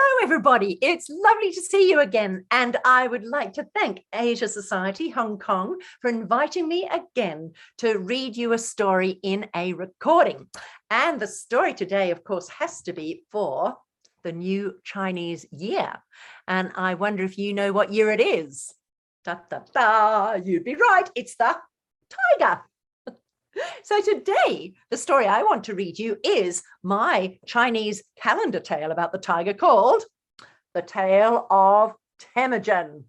Hello, everybody. It's lovely to see you again. And I would like to thank Asia Society Hong Kong for inviting me again to read you a story in a recording. And the story today, of course, has to be for the new Chinese year. And I wonder if you know what year it is. Da, da, da. You'd be right. It's the tiger. So today, the story I want to read you is my Chinese calendar tale about the tiger called The Tale of Temujin.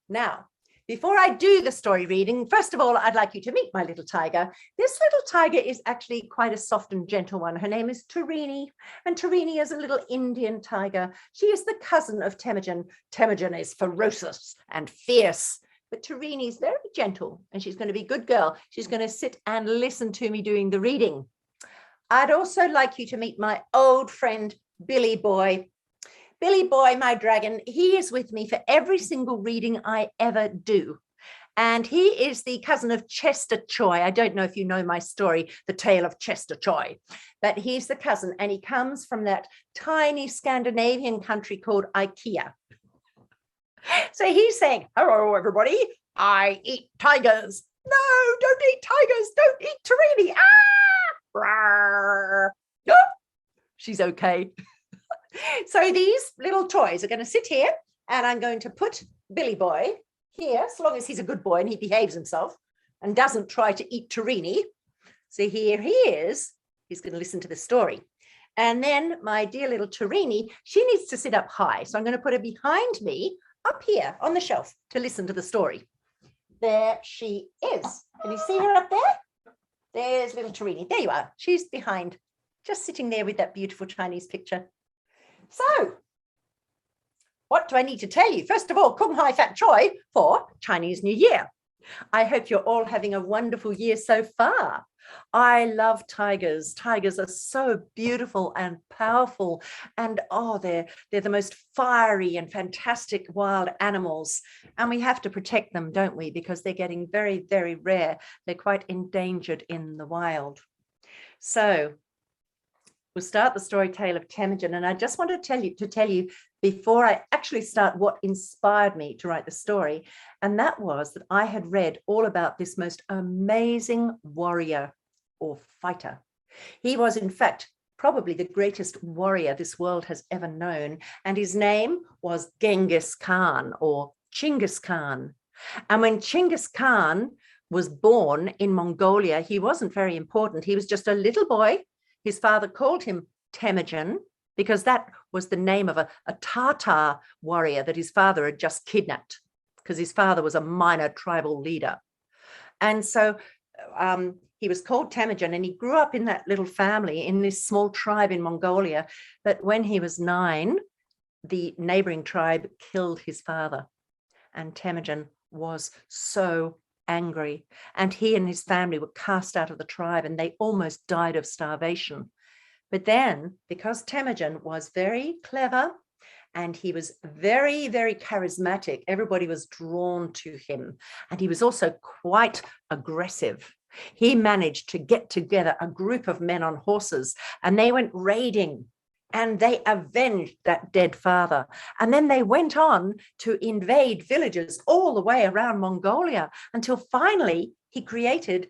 Now, before I do the story reading, first of all, I'd like you to meet my little tiger. This little tiger is actually quite a soft and gentle one. Her name is Tarini, and Tarini is a little Indian tiger. She is the cousin of Temujin. Temujin is ferocious and fierce. But Tarini's very gentle and she's going to be a good girl. She's going to sit and listen to me doing the reading. I'd also like you to meet my old friend, Billy Boy. Billy Boy, my dragon, he is with me for every single reading I ever do. And he is the cousin of Chester Choi. I don't know if you know my story, The Tale of Chester Choi, but he's the cousin and he comes from that tiny Scandinavian country called IKEA. So he's saying, hello, everybody. I eat tigers. No, don't eat tigers. Don't eat Tarini. Ah! She's okay. So these little toys are going to sit here and I'm going to put Billy Boy here, as long as he's a good boy and he behaves himself and doesn't try to eat Tarini. So here he is. He's going to listen to the story. And then my dear little Tarini, she needs to sit up high. So I'm going to put her behind me up here on the shelf to listen to the story. There she is. Can you see her up there? There's little Tarini. There you are. She's behind, just sitting there with that beautiful Chinese picture. So, what do I need to tell you? First of all, Kung Hai Fat Choi for Chinese New Year. I hope you're all having a wonderful year so far. I love tigers. Tigers are so beautiful and powerful. And oh, they're the most fiery and fantastic wild animals. And we have to protect them, don't we? Because they're getting very, very rare. They're quite endangered in the wild. So we'll start the story Tale of Temujin. And I just want to tell you before I actually start what inspired me to write the story. And that was that I had read all about this most amazing warrior or fighter. He was, in fact, probably the greatest warrior this world has ever known. And his name was Genghis Khan or Chinggis Khan. And when Chinggis Khan was born in Mongolia, he wasn't very important. He was just a little boy. His father called him Temujin because that was the name of a Tatar warrior that his father had just kidnapped because his father was a minor tribal leader. And so he was called Temujin and he grew up in that little family in this small tribe in Mongolia. But when he was 9, the neighboring tribe killed his father. And Temujin was so angry. And he and his family were cast out of the tribe and they almost died of starvation. But then, because Temujin was very clever and he was very, very charismatic, everybody was drawn to him. And he was also quite aggressive. He managed to get together a group of men on horses and they went raiding and they avenged that dead father. And then they went on to invade villages all the way around Mongolia until finally he created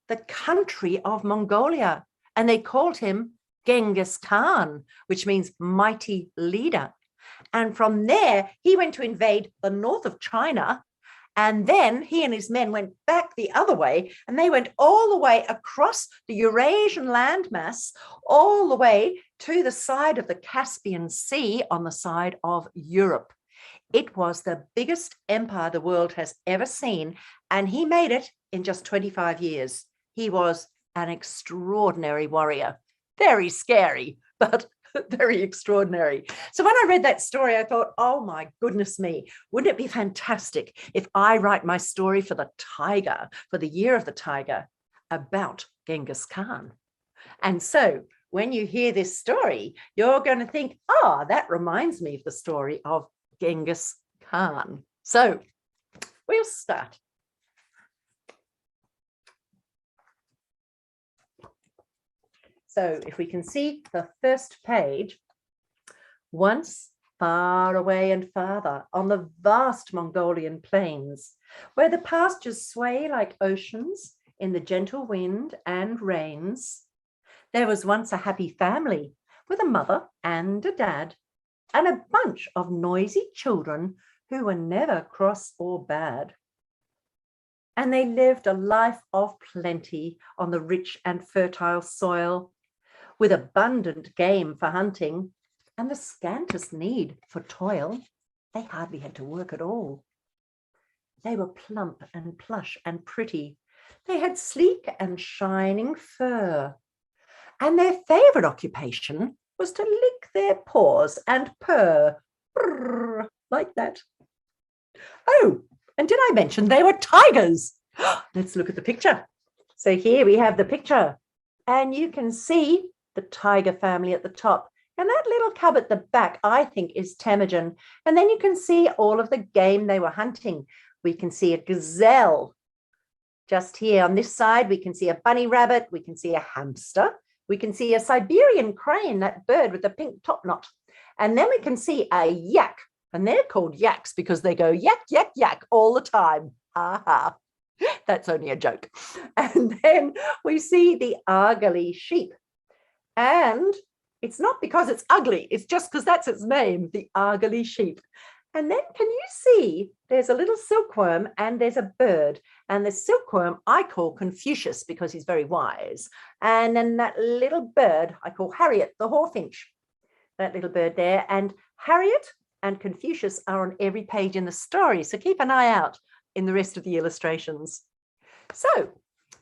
the country of Mongolia. And they called him Genghis Khan, which means mighty leader. And from there, he went to invade the north of China. And then he and his men went back the other way, and they went all the way across the Eurasian landmass, all the way to the side of the Caspian Sea on the side of Europe. It was the biggest empire the world has ever seen, and he made it in just 25 years. He was an extraordinary warrior. Very scary, but very extraordinary. So when I read that story, I thought, oh my goodness me, wouldn't it be fantastic if I write my story for the tiger, for the year of the tiger, about Genghis Khan? And so when you hear this story, you're going to think, oh, that reminds me of the story of Genghis Khan. So we'll start. So if we can see the first page, Once, far away and farther, on the vast Mongolian plains, where the pastures sway like oceans in the gentle wind and rains, there was once a happy family with a mother and a dad and a bunch of noisy children who were never cross or bad. And they lived a life of plenty on the rich and fertile soil, with abundant game for hunting and the scantest need for toil. They hardly had to work at all. They were plump and plush and pretty. They had sleek and shining fur. And their favourite occupation was to lick their paws and purr, brrr, like that. Oh, and did I mention they were tigers? Let's look at the picture. So here we have the picture, and you can see the tiger family at the top. And that little cub at the back, I think, is Temujin. And then you can see all of the game they were hunting. We can see a gazelle. Just here on this side, we can see a bunny rabbit. We can see a hamster. We can see a Siberian crane, that bird with the pink top knot. And then we can see a yak. And they're called yaks because they go yak, yak, yak all the time. Ha ha. That's only a joke. And then we see the ugly sheep. And it's not because it's ugly. It's just because that's its name, the ugly sheep. And then can you see there's a little silkworm and there's a bird. And the silkworm I call Confucius because he's very wise. And then that little bird I call Harriet, the hawfinch. That little bird there. And Harriet and Confucius are on every page in the story. So keep an eye out in the rest of the illustrations. So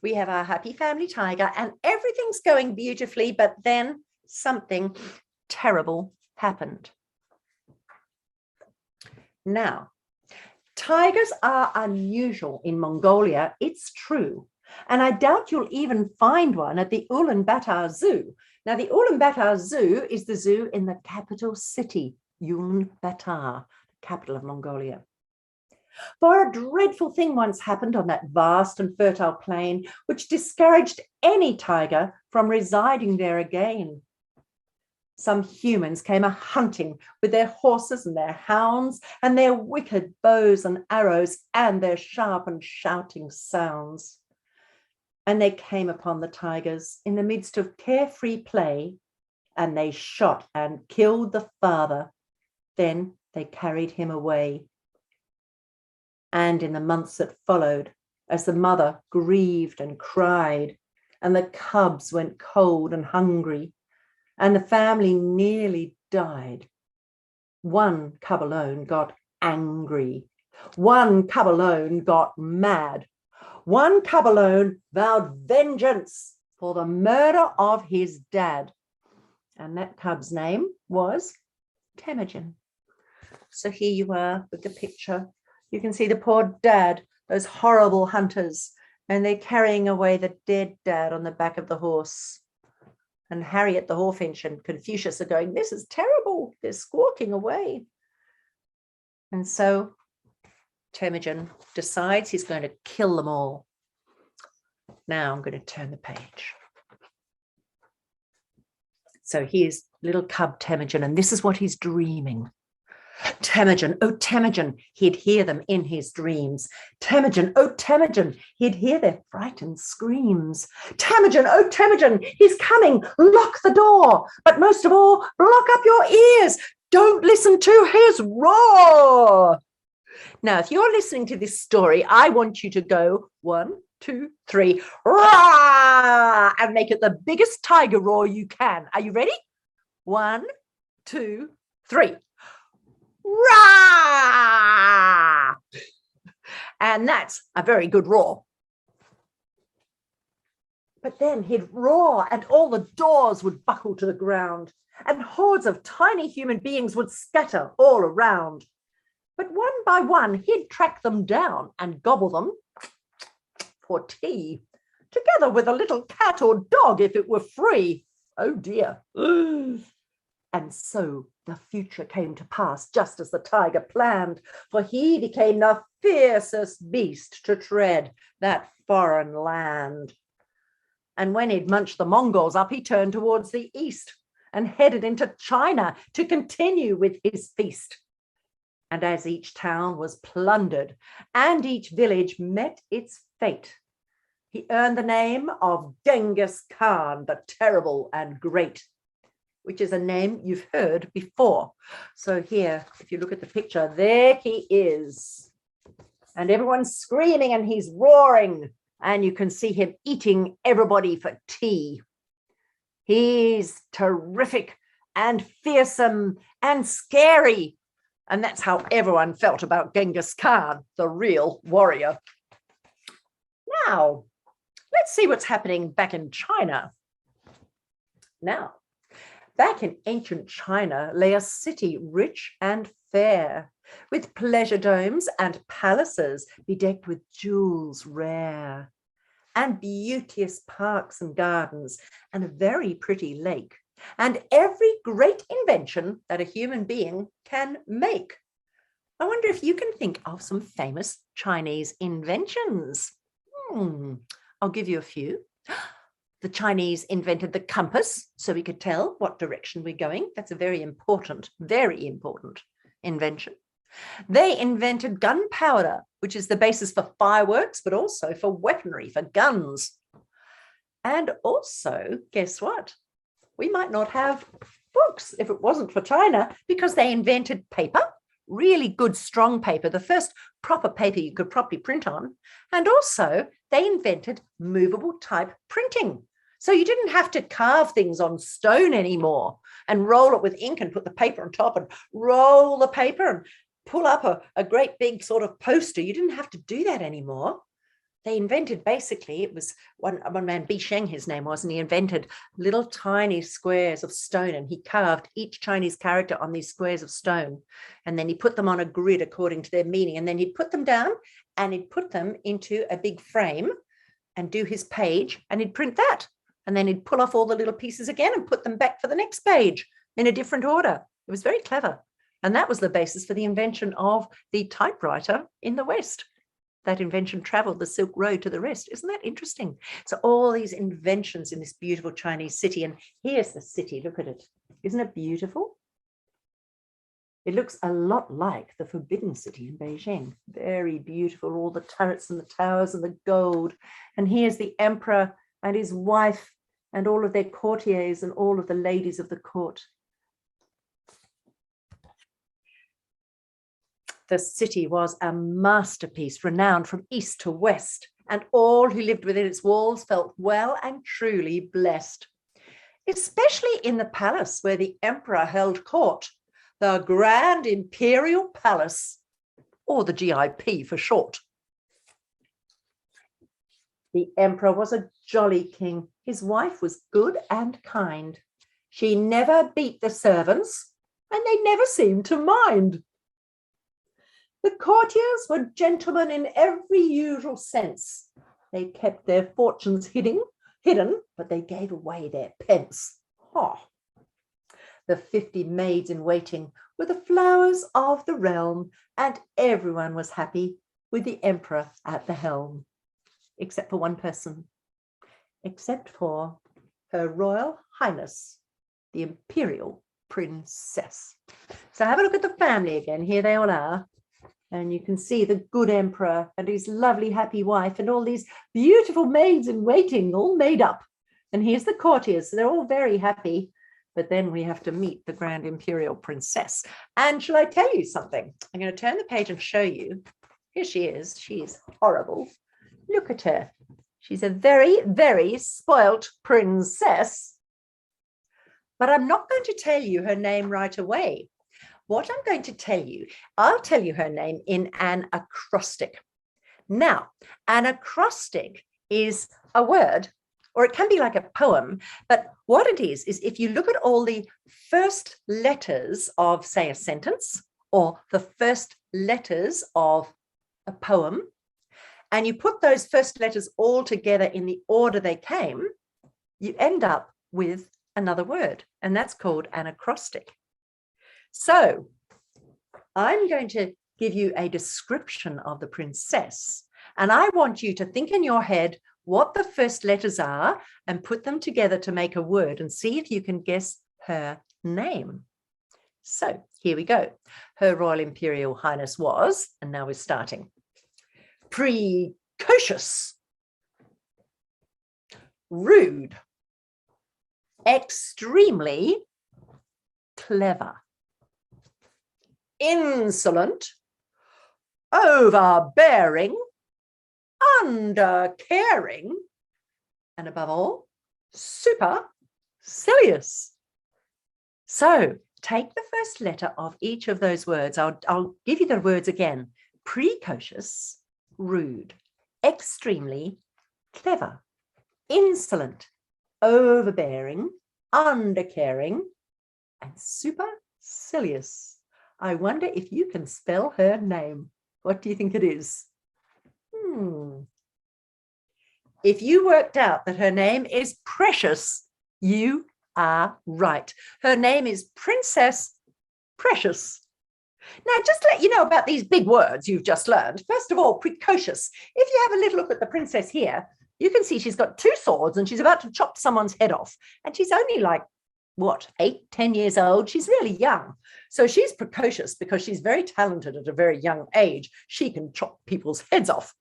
we have our happy family tiger and everything's going beautifully, but then something terrible happened. Now, tigers are unusual in Mongolia, it's true. And I doubt you'll even find one at the Ulaanbaatar Zoo. Now, the Ulaanbaatar Zoo is the zoo in the capital city, Ulaanbaatar, capital of Mongolia. For a dreadful thing once happened on that vast and fertile plain, which discouraged any tiger from residing there again. Some humans came a-hunting with their horses and their hounds and their wicked bows and arrows and their sharp and shouting sounds. And they came upon the tigers in the midst of carefree play, and they shot and killed the father. Then they carried him away. And in the months that followed, as the mother grieved and cried, and the cubs went cold and hungry, and the family nearly died, one cub alone got angry. One cub alone got mad. One cub alone vowed vengeance for the murder of his dad. And that cub's name was Temujin. So here you are with the picture. You can see the poor dad, those horrible hunters, and they're carrying away the dead dad on the back of the horse. And Harriet the hawfinch and Confucius are going, this is terrible. They're squawking away. And so Temujin decides he's going to kill them all. Now I'm going to turn the page. So here's little cub Temujin, and this is what he's dreaming. Temujin, oh Temujin, he'd hear them in his dreams. Temujin, oh Temujin, he'd hear their frightened screams. Temujin, oh Temujin, he's coming, lock the door. But most of all, lock up your ears. Don't listen to his roar. Now, if you're listening to this story, I want you to go 1, 2, 3, roar, and make it the biggest tiger roar you can. Are you ready? 1, 2, 3. Rah! And that's a very good roar. But then he'd roar and all the doors would buckle to the ground and hordes of tiny human beings would scatter all around. But one by one, he'd track them down and gobble them for tea, together with a little cat or dog if it were free. Oh dear. And so the future came to pass just as the tiger planned, for he became the fiercest beast to tread that foreign land. And when he'd munched the Mongols up, he turned towards the east, and headed into China to continue with his feast. And as each town was plundered and each village met its fate, he earned the name of Genghis Khan, the Terrible and Great, which is a name you've heard before. So here, if you look at the picture, there he is. And everyone's screaming and he's roaring. And you can see him eating everybody for tea. He's terrific and fearsome and scary. And that's how everyone felt about Genghis Khan, the real warrior. Now, let's see what's happening back in China. Now, back in ancient China lay a city rich and fair, with pleasure domes and palaces bedecked with jewels rare, and beauteous parks and gardens, and a very pretty lake, and every great invention that a human being can make. I wonder if you can think of some famous Chinese inventions. I'll give you a few. The Chinese invented the compass so we could tell what direction we're going. That's a very important invention. They invented gunpowder, which is the basis for fireworks, but also for weaponry, for guns. And also, guess what? We might not have books if it wasn't for China, because they invented paper, really good, strong paper, the first proper paper you could properly print on. And also, they invented movable type printing. So you didn't have to carve things on stone anymore and roll it with ink and put the paper on top and roll the paper and pull up a great big sort of poster. You didn't have to do that anymore. They invented, basically, it was one man, Bi Sheng, his name was, and he invented little tiny squares of stone, and he carved each Chinese character on these squares of stone. And then he put them on a grid according to their meaning. And then he'd put them down and he'd put them into a big frame and do his page, and he'd print that. And then he'd pull off all the little pieces again and put them back for the next page in a different order. It was very clever. And that was the basis for the invention of the typewriter in the West. That invention traveled the Silk Road to the rest. Isn't that interesting? So all these inventions in this beautiful Chinese city. And here's the city. Look at it. Isn't it beautiful? It looks a lot like the Forbidden City in Beijing. Very beautiful. All the turrets and the towers and the gold. And here's the emperor and his wife and all of their courtiers and all of the ladies of the court. The city was a masterpiece, renowned from east to west, and all who lived within its walls felt well and truly blessed, especially in the palace where the emperor held court, the Grand Imperial Palace, or the GIP for short. The emperor was a jolly king. His wife was good and kind. She never beat the servants, and they never seemed to mind. The courtiers were gentlemen in every usual sense. They kept their fortunes hidden, but they gave away their pence. The 50 maids in waiting were the flowers of the realm, and everyone was happy with the emperor at the helm, except for one person, except for Her Royal Highness, the Imperial Princess. So have a look at the family again. Here they all are. And you can see the good emperor and his lovely, happy wife and all these beautiful maids in waiting, all made up. And here's the courtiers. So they're all very happy. But then we have to meet the Grand Imperial Princess. And shall I tell you something? I'm going to turn the page and show you. Here she is. She's horrible. Look at her. She's a very, very spoilt princess. But I'm not going to tell you her name right away. What I'm going to tell you, I'll tell you her name in an acrostic. Now, an acrostic is a word, or it can be like a poem, but what it is if you look at all the first letters of, say, a sentence, or the first letters of a poem, and you put those first letters all together in the order they came, you end up with another word, and that's called an acrostic. So I'm going to give you a description of the princess, and I want you to think in your head what the first letters are and put them together to make a word and see if you can guess her name. So here we go. Her Royal Imperial Highness was, and now we're starting. Precocious, rude, extremely clever, insolent, overbearing, undercaring, and above all, supercilious. So take the first letter of each of those words. I'll give you the words again. Precocious, rude, extremely clever, insolent, overbearing, undercaring, and supercilious. I wonder if you can spell her name. What do you think it is? If you worked out that her name is Precious, you are right. Her name is Princess Precious. Now, just to let you know about these big words you've just learned. First of all, precocious. If you have a little look at the princess here, you can see she's got 2 swords and she's about to chop someone's head off. And she's only like, what, 8, 10 years old? She's really young. So she's precocious because she's very talented at a very young age. She can chop people's heads off.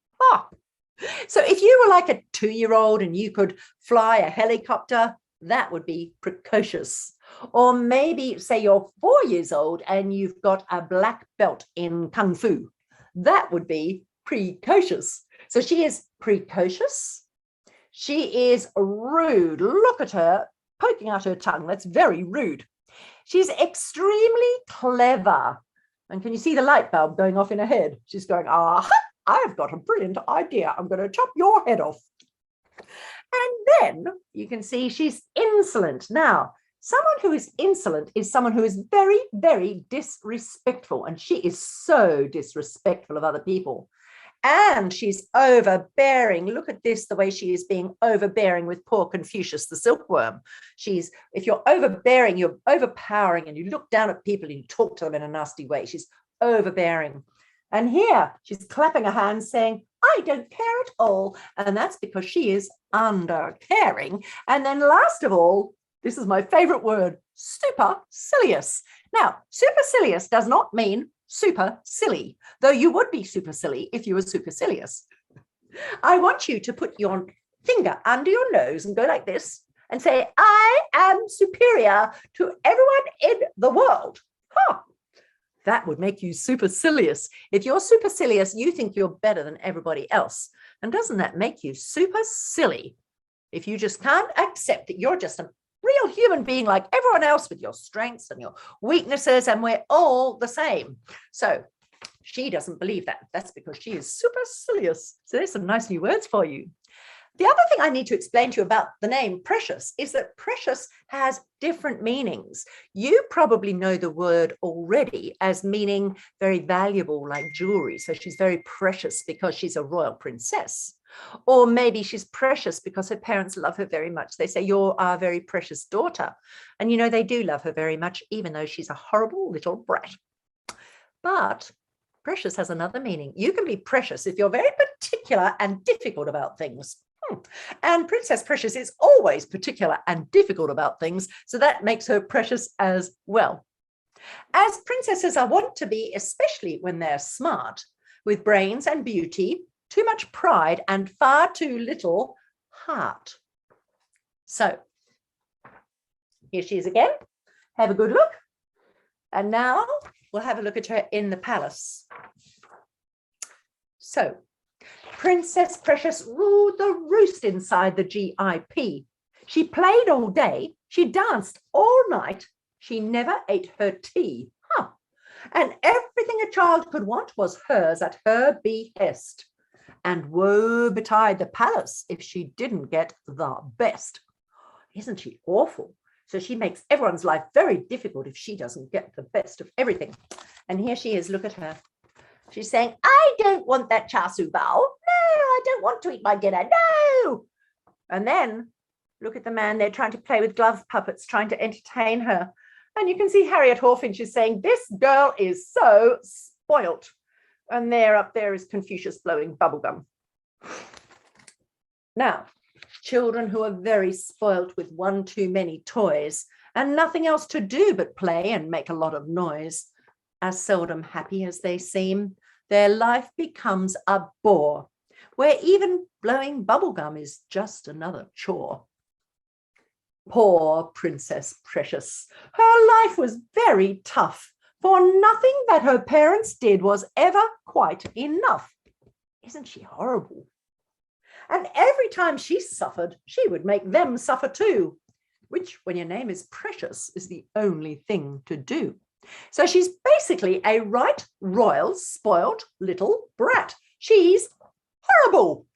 So if you were like a 2-year-old and you could fly a helicopter, that would be precocious. Or maybe say you're 4 years old and you've got a black belt in Kung Fu. That would be precocious. So she is precocious. She is rude. Look at her poking out her tongue. That's very rude. She's extremely clever. And can you see the light bulb going off in her head? She's going, I've got a brilliant idea. I'm going to chop your head off. And then you can see she's insolent. Now, someone who is insolent is someone who is very, very disrespectful. And she is so disrespectful of other people. And she's overbearing. Look at this, the way she is being overbearing with poor Confucius, the silkworm. If you're overbearing, you're overpowering, and you look down at people and you talk to them in a nasty way. She's overbearing. And here she's clapping her hands saying, I don't care at all. And that's because she is undercaring. And then last of all, this is my favorite word, supercilious. Now, supercilious does not mean super silly, though you would be super silly if you were supercilious. I want you to put your finger under your nose and go like this and say, I am superior to everyone in the world. That would make you supercilious. If you're supercilious, you think you're better than everybody else. And doesn't that make you super silly? If you just can't accept that you're just a real human being like everyone else with your strengths and your weaknesses, and we're all the same. So she doesn't believe that. That's because she is supercilious. So there's some nice new words for you. The other thing I need to explain to you about the name Precious is that precious has different meanings. You probably know the word already as meaning very valuable, like jewelry. So she's very precious because she's a royal princess. Or maybe she's precious because her parents love her very much. They say, you're our very precious daughter. And you know, they do love her very much, even though she's a horrible little brat. But precious has another meaning. You can be precious if you're very particular and difficult about things. And Princess Precious is always particular and difficult about things, so that makes her precious as well. As princesses are wont to be, especially when they're smart, with brains and beauty, too much pride and far too little heart. So here she is again. Have a good look. And now we'll have a look at her in the palace. So Princess Precious ruled the roost inside the GIP. She played all day. She danced all night. She never ate her tea. And everything a child could want was hers at her behest. And woe betide the palace if she didn't get the best. Isn't she awful? So she makes everyone's life very difficult if she doesn't get the best of everything. And here she is, look at her. She's saying, I don't want that char siu bao. No, I don't want to eat my dinner. No. And then look at the man there trying to play with glove puppets, trying to entertain her. And you can see Harriet Hawfinch is saying, this girl is so spoilt. And there up there is Confucius blowing bubblegum. Now, Children who are very spoilt with one too many toys and nothing else to do but play and make a lot of noise are seldom happy as they seem. Their life becomes a bore, where even blowing bubblegum is just another chore. Poor Princess Precious. Her life was very tough, for nothing that her parents did was ever quite enough. Isn't she horrible? And every time she suffered, she would make them suffer too, which, when your name is Precious, is the only thing to do. So she's basically a right royal, spoiled little brat. She's horrible.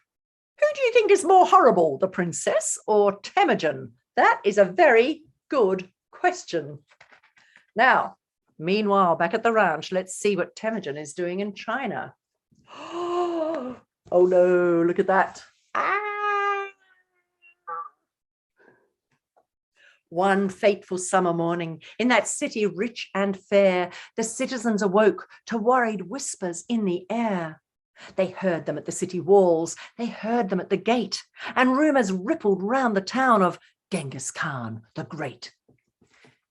Who do you think is more horrible, the princess or Temujin? That is a very good question. Now, meanwhile, back at the ranch, let's see what Temujin is doing in China. Oh no, look at that. One fateful summer morning, in that city rich and fair, the citizens awoke to worried whispers in the air. They heard them at the city walls, they heard them at the gate, and rumours rippled round the town of Genghis Khan the Great.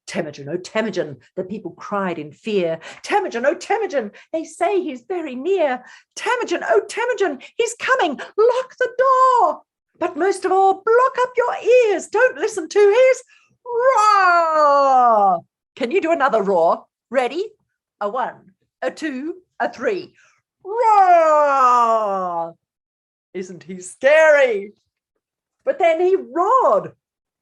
Temujin, oh Temujin, the people cried in fear. Temujin, oh Temujin, they say he's very near. Temujin, oh Temujin, he's coming, lock the door. But most of all, block up your ears, don't listen to his roar. Can you do another roar? Ready? A 1, a 2, a 3. Roar! Isn't he scary? But then he roared,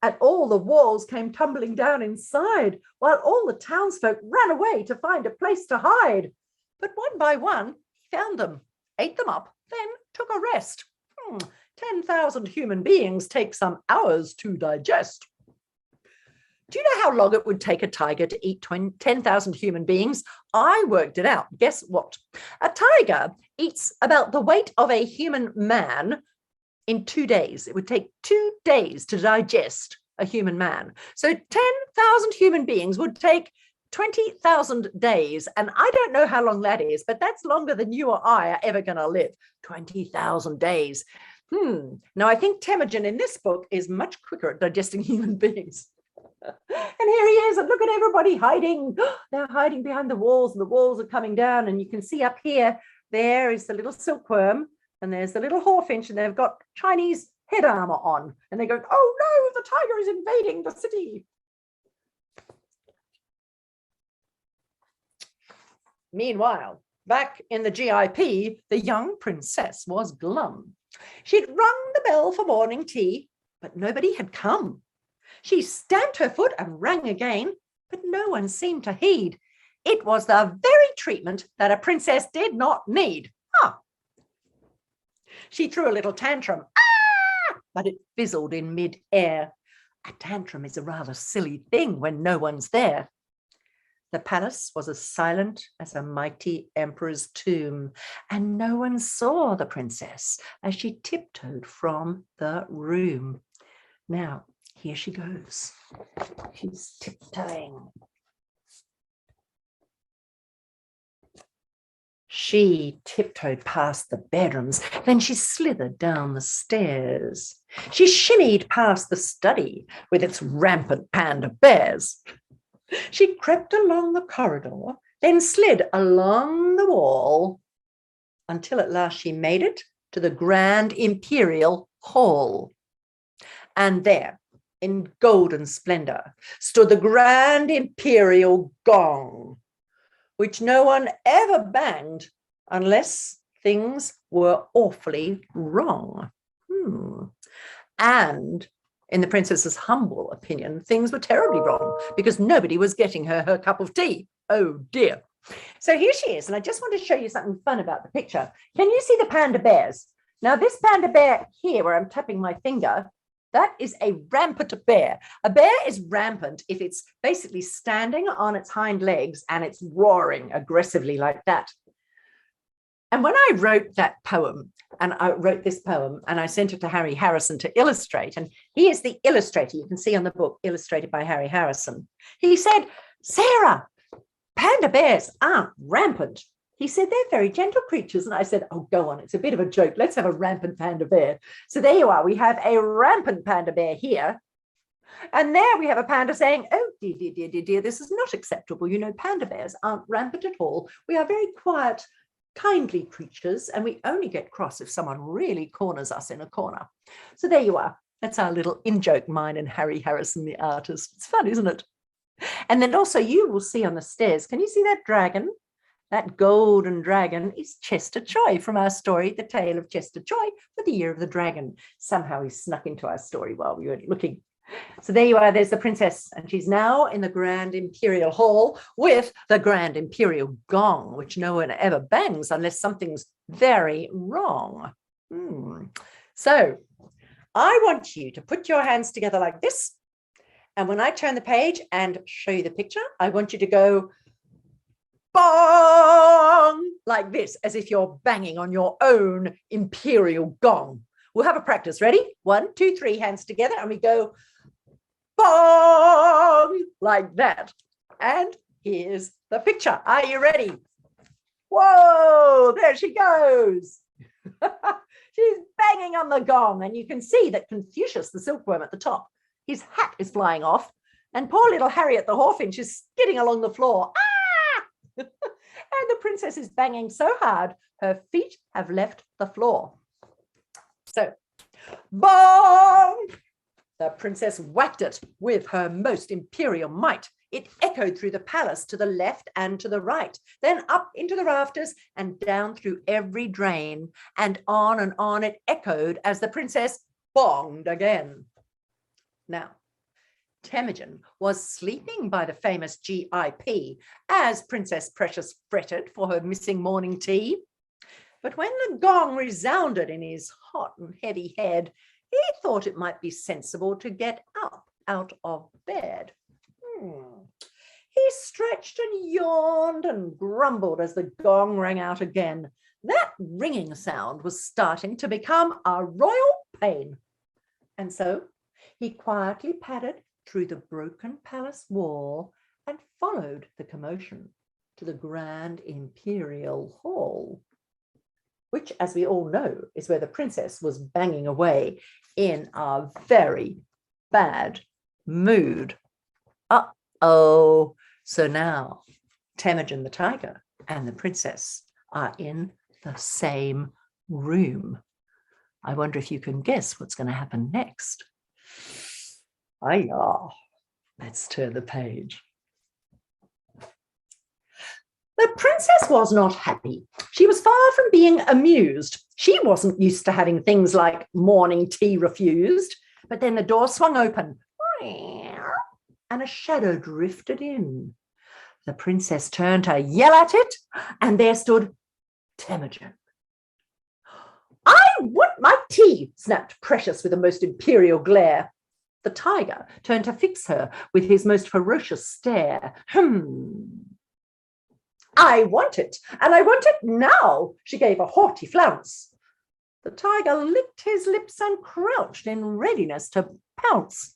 and all the walls came tumbling down inside, while all the townsfolk ran away to find a place to hide. But one by one, he found them, ate them up, then took a rest. 10,000 human beings take some hours to digest. Do you know how long it would take a tiger to eat 10,000 human beings? I worked it out. Guess what? A tiger eats about the weight of a human man in 2 days. It would take 2 days to digest a human man. So 10,000 human beings would take 20,000 days. And I don't know how long that is, but that's longer than you or I are ever going to live. 20,000 days. Now, I think Temujin in this book is much quicker at digesting human beings. And here he is, and look at everybody hiding. They're hiding behind the walls, and the walls are coming down. And you can see up here, there is the little silkworm, and there's the little hawfinch, and they've got Chinese head armor on. And they go, oh no, the tiger is invading the city. Meanwhile, back in the GIP, the young princess was glum. She'd rung the bell for morning tea, but nobody had come. She stamped her foot and rang again, but no one seemed to heed. It was the very treatment that a princess did not need. She threw a little tantrum, but it fizzled in mid-air. A tantrum is a rather silly thing when no one's there. The palace was as silent as a mighty emperor's tomb, and no one saw the princess as she tiptoed from the room. Now, here she goes. She's tiptoeing. She tiptoed past the bedrooms, then she slithered down the stairs. She shimmied past the study with its rampant panda bears. She crept along the corridor, then slid along the wall until at last she made it to the grand Imperial Hall. And there, in golden splendor, stood the grand Imperial gong, which no one ever banged unless things were awfully wrong. And in the princess's humble opinion, things were terribly wrong because nobody was getting her cup of tea. Oh dear. So here she is, and I just want to show you something fun about the picture. Can you see the panda bears? Now this panda bear here, where I'm tapping my finger, that is a rampant bear. A bear is rampant if it's basically standing on its hind legs and it's roaring aggressively like that. And when I wrote that poem, and I wrote this poem, and I sent it to Harry Harrison to illustrate, and he is the illustrator, you can see on the book, illustrated by Harry Harrison. He said, Sarah, panda bears aren't rampant. He said, they're very gentle creatures. And I said, oh, go on. It's a bit of a joke. Let's have a rampant panda bear. So there you are. We have a rampant panda bear here. And there we have a panda saying, oh, dear, dear, dear, dear, dear, this is not acceptable. You know, panda bears aren't rampant at all. We are very quiet, kindly creatures, and we only get cross if someone really corners us in a corner. So there you are. That's our little in-joke, mine and Harry Harrison, the artist. It's fun, isn't it? And then also you will see on the stairs, can you see that dragon? That golden dragon is Chester Choi from our story, The Tale of Chester Choi for the Year of the Dragon. Somehow he snuck into our story while we weren't looking. So there you are, there's the princess, and she's now in the Grand Imperial Hall with the Grand Imperial Gong, which no one ever bangs unless something's very wrong. So I want you to put your hands together like this, and when I turn the page and show you the picture, I want you to go bong, like this, as if you're banging on your own imperial gong. We'll have a practice. Ready? 1, 2, 3, hands together, and we go bong, like that. And here's the picture. Are you ready? Whoa, there she goes. She's banging on the gong, and you can see that Confucius, the silkworm at the top, his hat is flying off, and poor little Harriet the hawfinch is skidding along the floor. And the princess is banging so hard, her feet have left the floor. So, bong! The princess whacked it with her most imperial might. It echoed through the palace to the left and to the right, then up into the rafters and down through every drain, and on it echoed as the princess bonged again. Now, Temujin was sleeping by the famous GIP as Princess Precious fretted for her missing morning tea. But when the gong resounded in his hot and heavy head, he thought it might be sensible to get up out of bed. He stretched and yawned and grumbled as the gong rang out again. That ringing sound was starting to become a royal pain. And so he quietly padded through the broken palace wall and followed the commotion to the Grand Imperial Hall, which, as we all know, is where the princess was banging away in a very bad mood. Uh-oh. So now Temujin the tiger and the princess are in the same room. I wonder if you can guess what's going to happen next. Hiya. Let's turn the page. The princess was not happy. She was far from being amused. She wasn't used to having things like morning tea refused. But then the door swung open and a shadow drifted in. The princess turned to yell at it, and there stood Temujin. I want my tea, snapped Precious with a most imperial glare. The tiger turned to fix her with his most ferocious stare. I want it, and I want it now, she gave a haughty flounce. The tiger licked his lips and crouched in readiness to pounce.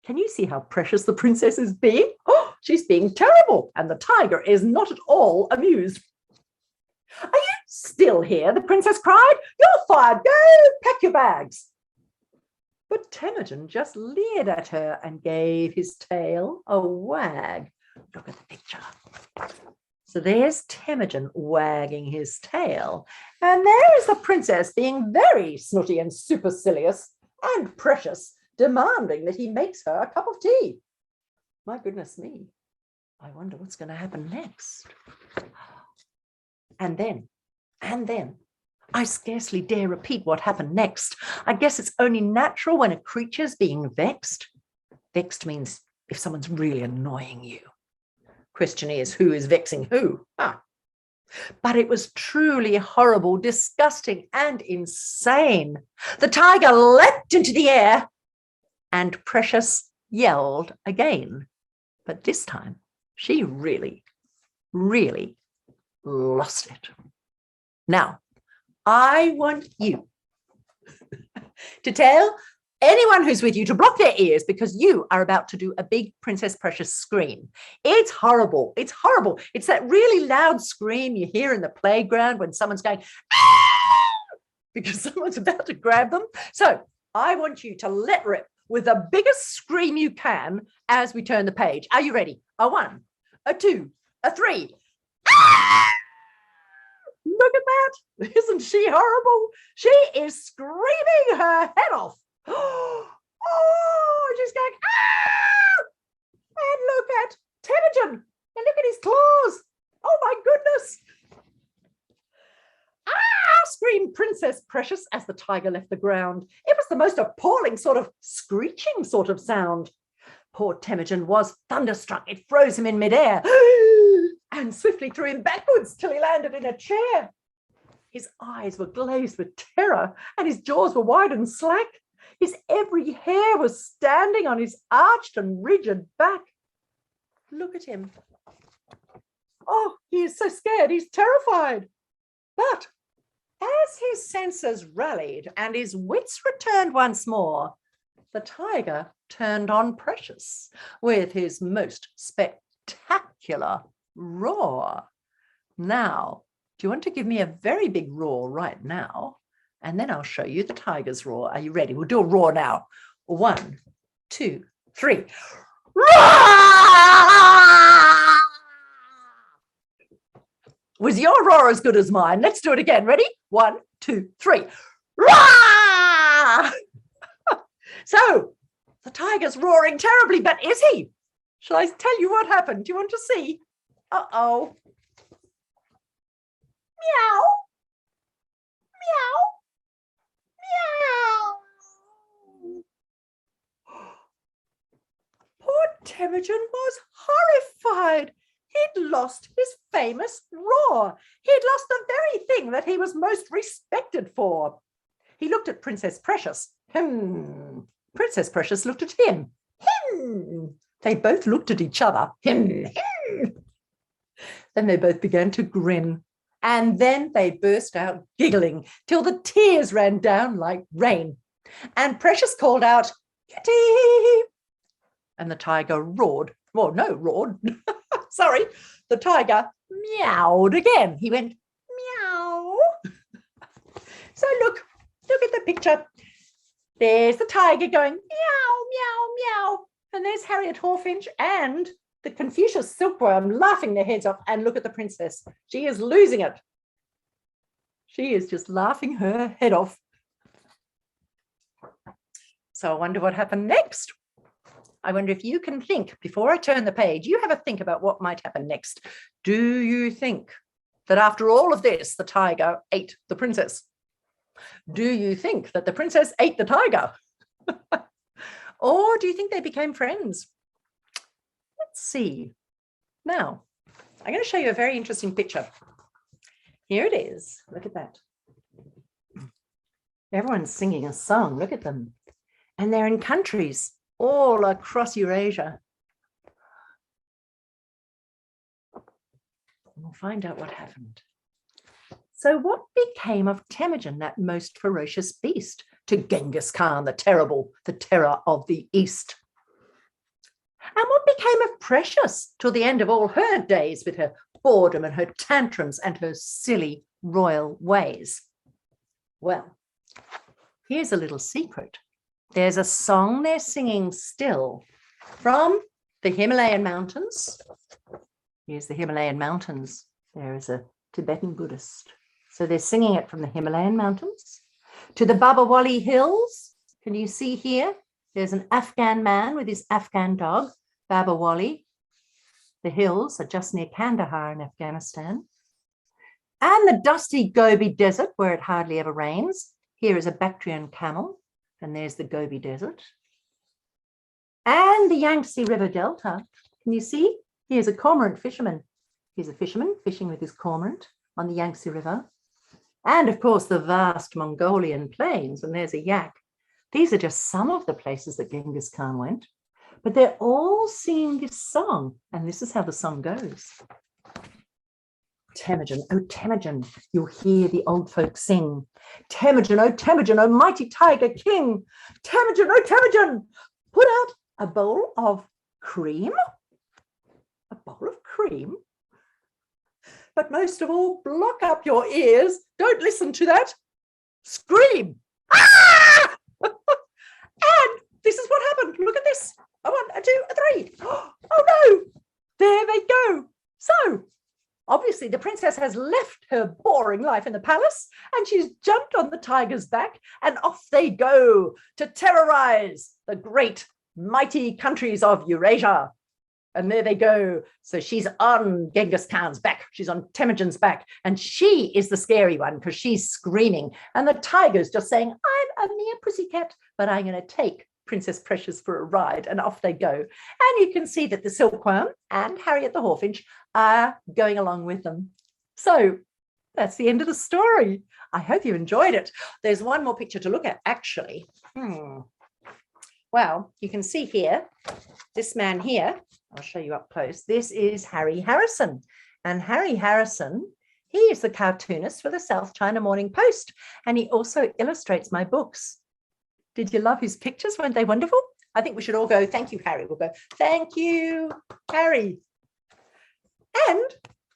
Can you see how precious the princess is being? Oh, she's being terrible, and the tiger is not at all amused. Are you still here? The princess cried. You're fired. Go pack your bags. But Temujin just leered at her and gave his tail a wag. Look at the picture. So there's Temujin wagging his tail, and there is the princess being very snooty and supercilious, and Precious demanding that he makes her a cup of tea. My goodness me, I wonder what's going to happen next. And then, I scarcely dare repeat what happened next. I guess it's only natural when a creature's being vexed. Vexed means if someone's really annoying you. Question is, who is vexing who? But it was truly horrible, disgusting, and insane. The tiger leapt into the air, and Precious yelled again. But this time, she really, really lost it. Now, I want you to tell anyone who's with you to block their ears because you are about to do a big Princess Precious scream. It's horrible. It's horrible. It's that really loud scream you hear in the playground when someone's going, ah! Because someone's about to grab them. So I want you to let rip with the biggest scream you can as we turn the page. Are you ready? A 1, a 2, a 3. Ah! Look at that. Isn't she horrible? She is screaming her head off. Oh, she's going, ah! And look at Temujin. And look at his claws. Oh, my goodness. Ah, screamed Princess Precious as the tiger left the ground. It was the most appalling sort of screeching sort of sound. Poor Temujin was thunderstruck. It froze him in midair and swiftly threw him backwards till he landed in a chair. His eyes were glazed with terror and his jaws were wide and slack. His every hair was standing on his arched and rigid back. Look at him. Oh, he is so scared. He's terrified. But as his senses rallied and his wits returned once more, the tiger turned on Precious with his most spectacular roar. Now, do you want to give me a very big roar right now? And then I'll show you the tiger's roar. Are you ready? We'll do a roar now. 1, 2, 3. Roar! Was your roar as good as mine? Let's do it again. Ready? 1, 2, 3. Roar! So the tiger's roaring terribly, but is he? Shall I tell you what happened? Do you want to see? Uh-oh. Meow. Meow. Meow. Poor Temujin was horrified. He'd lost his famous roar. He'd lost the very thing that he was most respected for. He looked at Princess Precious. Princess Precious looked at him. They both looked at each other. Then they both began to grin. And then they burst out giggling till the tears ran down like rain. And Precious called out, "Kitty!" And the tiger roared. Well, no, roared. Sorry. The tiger meowed again. He went, meow. So look at the picture. There's the tiger going, meow, meow, meow. And there's Harriet Hawfinch and the Confucius silkworm laughing their heads off. And look at the princess. She is losing it. She is just laughing her head off. So I wonder what happened next. I wonder if you can think, before I turn the page, you have a think about what might happen next. Do you think that after all of this, the tiger ate the princess? Do you think that the princess ate the tiger? Or do you think they became friends? Let's see. Now, I'm going to show you a very interesting picture. Here it is. Look at that. Everyone's singing a song. Look at them. And they're in countries all across Eurasia. We'll find out what happened. So what became of Temujin, that most ferocious beast, to Genghis Khan, the terrible, the terror of the East? And what became of Precious till the end of all her days with her boredom and her tantrums and her silly royal ways? Well, here's a little secret. There's a song they're singing still from the Himalayan Mountains. Here's the Himalayan Mountains. There is a Tibetan Buddhist. So they're singing it from the Himalayan Mountains to the Babawali Hills. Can you see here? There's an Afghan man with his Afghan dog, Babawali. The hills are just near Kandahar in Afghanistan. And the dusty Gobi Desert, where it hardly ever rains. Here is a Bactrian camel. And there's the Gobi Desert. And the Yangtze River Delta. Can you see? Here's a cormorant fisherman. Here's a fisherman fishing with his cormorant on the Yangtze River. And of course, the vast Mongolian plains. And there's a yak. These are just some of the places that Genghis Khan went. But they're all singing this song. And this is how the song goes. Temujin, oh Temujin, you'll hear the old folks sing. Temujin, oh mighty tiger king. Temujin, oh Temujin, put out a bowl of cream. A bowl of cream? But most of all, block up your ears. Don't listen to that. Scream. Ah! And this is what happened. Look at this. A 1, a 2, a 3. Oh no. There they go. So obviously the princess has left her boring life in the palace and she's jumped on the tiger's back and off they go to terrorize the great mighty countries of Eurasia. And there they go. So she's on Genghis Khan's back. She's on Temujin's back. And she is the scary one because she's screaming. And the tiger's just saying, I'm a mere pussycat, but I'm going to take Princess Precious for a ride. And off they go. And you can see that the silkworm and Harriet the Hawfinch are going along with them. So that's the end of the story. I hope you enjoyed it. There's one more picture to look at, actually. Well, you can see here, this man here, I'll show you up close. This is Harry Harrison. And Harry Harrison, he is the cartoonist for the South China Morning Post. And he also illustrates my books. Did you love his pictures? Weren't they wonderful? I think we should all go, thank you, Harry. We'll go, thank you, Harry. And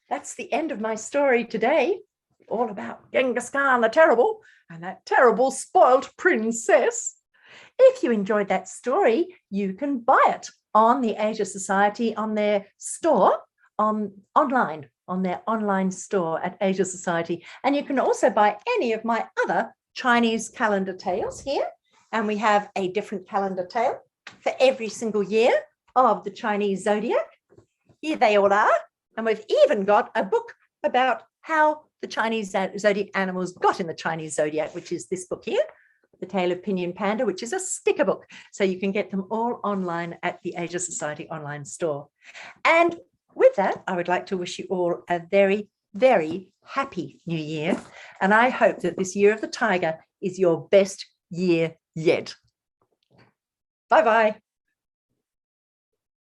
that's the end of my story today. All about Genghis Khan the Terrible and that terrible spoiled princess. If you enjoyed that story, you can buy it on the Asia Society on their store, online, on their online store at Asia Society. And you can also buy any of my other Chinese calendar tales here. And we have a different calendar tale for every single year of the Chinese zodiac. Here they all are. And we've even got a book about how the Chinese zodiac animals got in the Chinese zodiac, which is this book here. The Tale of Pinyin Panda, which is a sticker book. So you can get them all online at the Asia Society online store. And with that, I would like to wish you all a very, very happy new year. And I hope that this year of the tiger is your best year yet. Bye-bye.